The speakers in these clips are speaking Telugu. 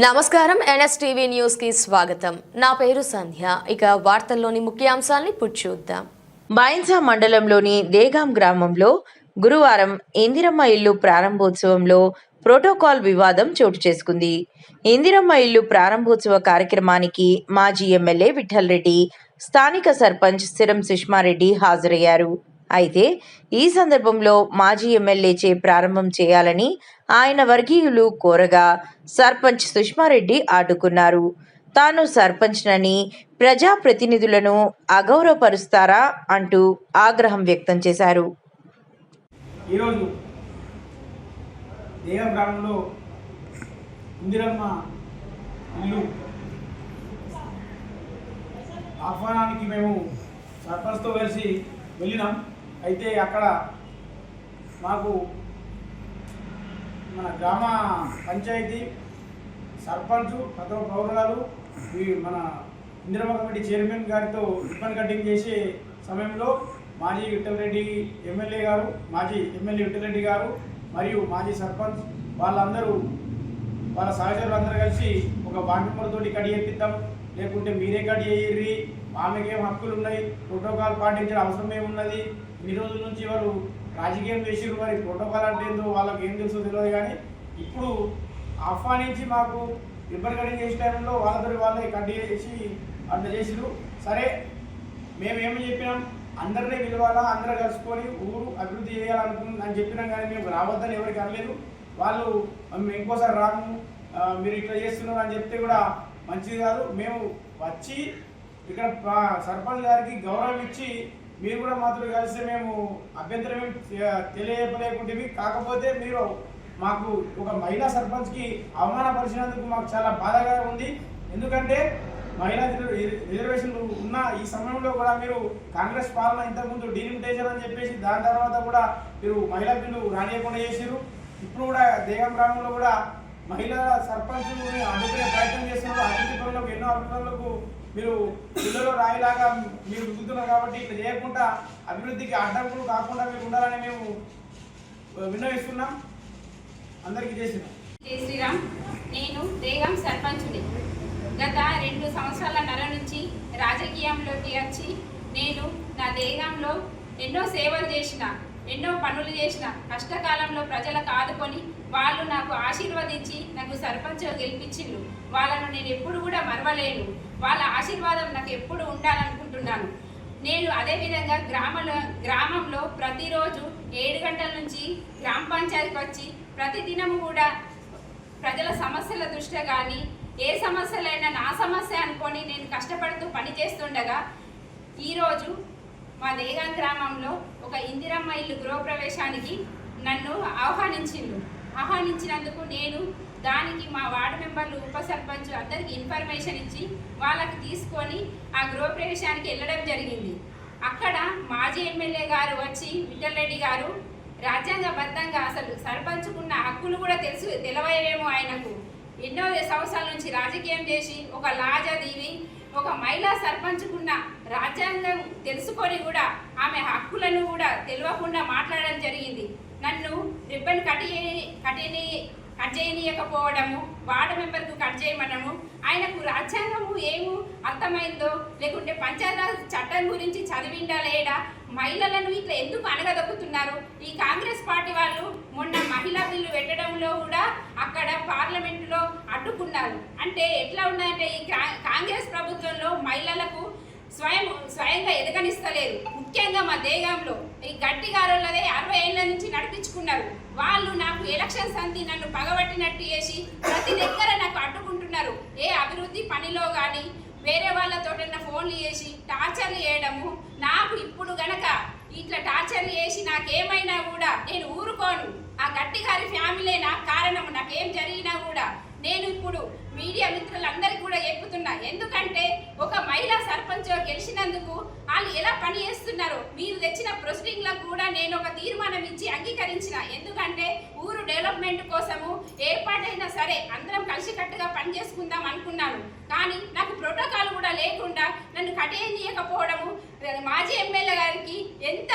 నమస్కారం ఎన్ఎస్టీవీ న్యూస్ కి స్వాగతం. నా పేరు సంధ్య. ఇక వార్తల్లోని ముఖ్యాంశాల్ని ఇప్పుడు చూద్దాం. బైన్సా మండలంలోని దేగాం గ్రామంలో గురువారం ఇందిరమ్మ ఇల్లు ప్రారంభోత్సవంలో ప్రోటోకాల్ వివాదం చోటు చేసుకుంది. ఇందిరమ్మ ఇల్లు ప్రారంభోత్సవ కార్యక్రమానికి మాజీ ఎమ్మెల్యే విఠల్ రెడ్డి, స్థానిక సర్పంచ్ సిరం సుష్మారెడ్డి హాజరయ్యారు. అయితే ఈ సందర్భంలో మాజీ ఎమ్మెల్యేచే ప్రారంభం చేయాలని ఆయన వర్గీయులు కోరగా సర్పంచ్ సుష్మారెడ్డి అడ్డుకున్నారు. తాను సర్పంచ్నని ప్రజాప్రతినిధులను అగౌరవపరుస్తారా అంటూ ఆగ్రహం వ్యక్తం చేశారు. ఈరోజు దేగం గ్రామంలో ఇందిరమ్మ ఇల్లు ఆహ్వానానికి మేము సర్పంచ్తో కలిసి వెళ్ళినాం. అయితే అక్కడ మాకు మన గ్రామ పంచాయతీ సర్పంచ్, ప్రథమ పౌరులు, మన ఇందిరమ్మ కమిటీ చైర్మన్ గారితో రిబ్బన్ కటింగ్ చేసే సమయంలో మాజీ విఠల్ రెడ్డి ఎమ్మెల్యే గారు, మాజీ ఎమ్మెల్యే విఠల్ రెడ్డి గారు మరియు మాజీ సర్పంచ్ వాళ్ళందరూ వాళ్ళ సహచరులందరూ కలిసి ఒక వార్డు మెంబర్ తోటి కడి ఎత్తిద్దాం, లేకుంటే మీరే కడి అయ్యి, ఆమెకేం హక్కులు ఉన్నాయి, ప్రోటోకాల్ పాటించడం అవసరం ఏమున్నది, ఇన్ని రోజుల నుంచి వాళ్ళు రాజకీయం చేసిరు, మరి ప్రోటోకాల్ అంటే ఏందో వాళ్ళకి ఏం తెలుసో తెలియదు. కానీ ఇప్పుడు ఆహ్వానించి మాకు రిబ్బన్ కటింగ్ చేసే టైంలో వాళ్ళే కట్టి చేసి అట్లా చేసిరు. సరే, మేమేమి చెప్పినాం, అందరినీ పిలవాలా, అందరూ కలుసుకొని ఊరు అభివృద్ధి చేయాలనుకుని చెప్పినాం. కానీ మేము రావద్దని ఎవరికి అనలేదు. వాళ్ళు మేము ఇంకోసారి రాము, మీరు ఇట్లా చేస్తున్నారు అని చెప్తే కూడా మంచిది కాదు. మేము వచ్చి ఇక్కడ సర్పంచ్ గారికి గౌరవం ఇచ్చి మీరు కూడా మాత్రం కలిసి మేము అభ్యంతరం ఏమి తెలియలేకుంటే, కాకపోతే మీరు మాకు ఒక మహిళా సర్పంచ్కి అవమానపరిచినందుకు మాకు చాలా బాధగా ఉంది. ఎందుకంటే మహిళా రిజర్వేషన్లు ఉన్న ఈ సమయంలో కూడా మీరు కాంగ్రెస్ పాలన ఇంతకుముందు డీలిమిటేషన్ అని చెప్పేసి దాని తర్వాత కూడా మీరు మహిళా బిల్లు రానియకుండా చేసిరు. ఇప్పుడు కూడా దేగం గ్రామంలో కూడా మహిళా సర్పంచులు అడ్డుకునే ప్రయత్నం చేస్తున్నారు. అభివృద్ధి పనులకు ఎన్నో అభివృద్ధులకు మీరు పిల్లలు రాయిలాగా మీరు దిగుతున్నారు. కాబట్టి ఇట్లా చేయకుండా అభివృద్ధికి అడ్డంకులు కాకుండా మీరు ఉండాలని మేము విన్నవిస్తున్నాం. అందరికీ చేసినాం. జై శ్రీరామ్. నేను దేగం సర్పంచుని. గత 2 సంవత్సరాల నుంచి రాజకీయంలోకి వచ్చి నేను నా దేగంలో ఎన్నో సేవలు చేసిన, ఎన్నో పనులు చేసిన, కష్టకాలంలో ప్రజలకు ఆదుకొని వాళ్ళు నాకు ఆశీర్వదించి నాకు సర్పంచ్ గెలిపించిండ్రు. వాళ్ళను నేను ఎప్పుడు కూడా మరవలేను. వాళ్ళ ఆశీర్వాదం నాకు ఎప్పుడు ఉండాలనుకుంటున్నాను. నేను అదేవిధంగా గ్రామంలో ప్రతిరోజు 7 గంటల నుంచి గ్రామ పంచాయతీకి వచ్చి ప్రతిదినము కూడా ప్రజల సమస్యల దృష్ట్యా కానీ ఏ సమస్యలైనా నా సమస్య అనుకొని నేను కష్టపడుతూ పనిచేస్తుండగా ఈరోజు మా దేగం గ్రామంలో ఒక ఇందిరమ్మ ఇల్లు గృహప్రవేశానికి నన్ను ఆహ్వానించినందుకు నేను దానికి మా వార్డు మెంబర్లు, ఉప సర్పంచ్ అందరికీ ఇన్ఫర్మేషన్ ఇచ్చి వాళ్ళకి తీసుకొని ఆ గృహప్రవేశానికి వెళ్ళడం జరిగింది. అక్కడ మాజీ ఎమ్మెల్యే గారు వచ్చి విఠల్ రెడ్డి గారు రాజ్యాంగబద్ధంగా అసలు సర్పంచుకున్న హక్కులు కూడా తెలవేమో, ఆయనకు ఎన్నో సంవత్సరాల నుంచి రాజకీయం చేసి ఒక లా చదివి ఒక మహిళా సర్పంచుకున్న రాజ్యాంగం తెలుసుకొని కూడా ఆమె హక్కులను కూడా తెలియకుండా మాట్లాడడం జరిగింది. నన్ను రిబ్బన్ కట్ చేయనీయకపోవడము, వార్డు మెంబర్కు కట్ చేయమనము, ఆయనకు రాజ్యాంగము ఏమో అర్థమైందో లేకుంటే పంచాయతీ చట్టం గురించి చదివిండా లేడా, మహిళలను ఇట్లా ఎందుకు అనగదొక్కుతున్నారు. ఈ కాంగ్రెస్ పార్టీ వాళ్ళు మొన్న మహిళా బిల్లు పెట్టడంలో కూడా అక్కడ పార్లమెంటులో అడ్డుకున్నారు. అంటే ఎట్లా ఉన్నాయంటే ఈ కాంగ్రెస్ ప్రభుత్వంలో మహిళలకు స్వయంగా ఎదగనిస్తలేరు. ముఖ్యంగా మా దేగంలో ఈ గట్టిగారులదే 60 ఏళ్ళ నుంచి నడిపించుకున్నారు. వాళ్ళు నాకు ఎలక్షన్స్ అంది నన్ను పగబట్టినట్టు చేసి ప్రతి దగ్గర నాకు అడ్డుకుంటున్నారు. ఏ అభివృద్ధి పనిలో కానీ వేరే వాళ్ళతో ఫోన్లు చేసి టార్చర్లు చేయడము. నాకు ఇప్పుడు గనక ఇట్లా టార్చర్లు చేసి నాకేమైనా కూడా నేను ఊరుకోను. ఆ గట్టిగారి ఫ్యామిలీ నాకు కారణము. నాకేం జరిగినా కూడా నేను ఇప్పుడు మీడియా మిత్రులందరికీ కూడా చెప్పుతున్నా. ఎందుకంటే ఒక మహిళా సర్పంచ్ గెలిచినందుకు వాళ్ళు ఎలా పని చేస్తున్నారో మీరు తెచ్చిన ప్రొసీడింగ్లకు కూడా నేను ఒక తీర్మానం ఇచ్చి అంగీకరించిన. ఎందుకంటే ఊరు డెవలప్మెంట్ కోసము ఏ పాటైనా సరే అందరం కలిసికట్టుగా పని చేసుకుందాం అనుకున్నాను. కానీ నాకు ప్రోటోకాల్ కూడా లేకుండా నన్ను కట్టేయకపోవడము మాజీ ఎమ్మెల్యే గారికి ఎంత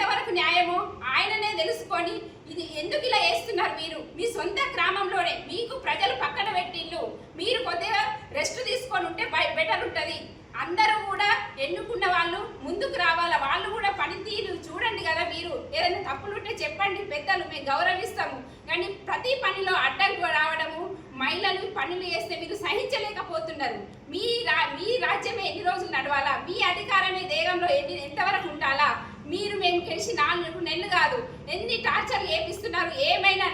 ఎంతవరకు న్యాయమో ఆయననే తెలుసుకొని ఇది ఎందుకు ఇలా చేస్తున్నారు మీరు మీ సొంత గ్రామంలోనే మీకు ప్రజలు పక్కన పెట్టిళ్ళు మీరు కొద్దిగా రెస్ట్ తీసుకొని ఉంటే బెటర్ ఉంటుంది అందరూ కూడా ఎన్నుకున్న వాళ్ళు ముందుకు రావాలా వాళ్ళు కూడా పనితీరు చూడండి కదా మీరు ఏదైనా తప్పులుంటే చెప్పండి పెద్దలు మేము గౌరవిస్తాము కానీ ప్రతి పనిలో అడ్డంకు రావడము మహిళలు పనులు చేస్తే మీరు సహించలేకపోతున్నారు మీ రాజ్యమే ఎన్ని రోజులు నడవాలా మీ అధికారమే దేశంలో ఎంతవరకు ఉండాలా మీరు మేము గెలిచి 4 నెలలు కాదు ఎన్ని టార్చర్లు చేపిస్తున్నారు ఏమైనా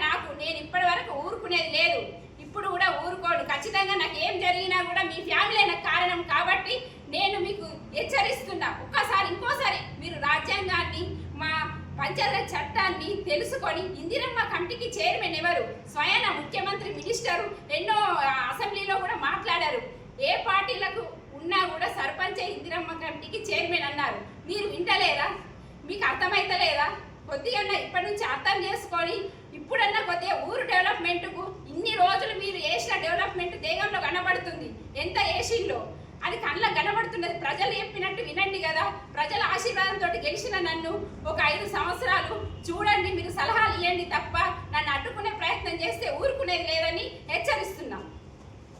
నేను ఇప్పటి వరకు ఊరుకునేది లేదు ఇప్పుడు కూడా ఊరుకోడు ఖచ్చితంగా నాకు ఏం జరిగినా కూడా మీ ఫ్యామిలీ నాకు కారణం కాబట్టి నేను మీకు హెచ్చరిస్తున్నా ఇంకోసారి మీరు రాజ్యాంగాన్ని మా పంచాయతీ చట్టాన్ని తెలుసుకొని ఇందిరమ్మ కమిటీకి చైర్మన్ ఎవరు స్వయాన ముఖ్యమంత్రి మినిస్టరు ఎన్నో అసెంబ్లీలో కూడా మాట్లాడారు ఏ పార్టీలకు ఉన్నా కూడా సర్పంచే ఇందిరమ్మ కమిటీకి చైర్మన్ అన్నారు మీరు వింటలేరా మీకు అర్థమైతలేదా కొద్దిగా ఇప్పటి నుంచి అర్థం చేసుకొని ఇప్పుడన్నా కొద్దిగా ఊరు డెవలప్మెంట్కు ఇన్ని రోజులు మీరు చేసిన డెవలప్మెంట్ దేశంలో కనబడుతుంది ఎంత ఏషిల్లో అది కళ్ళకు కనబడుతున్నది ప్రజలు చెప్పినట్టు వినండి కదా ప్రజల ఆశీర్వాదంతో గెలిచిన నన్ను ఒక 5 సంవత్సరాలు చూడండి మీరు సలహాలు ఇవ్వండి తప్ప నన్ను అడ్డుకునే ప్రయత్నం చేస్తే ఊరుకునేది లేదని హెచ్చరిస్తున్నాం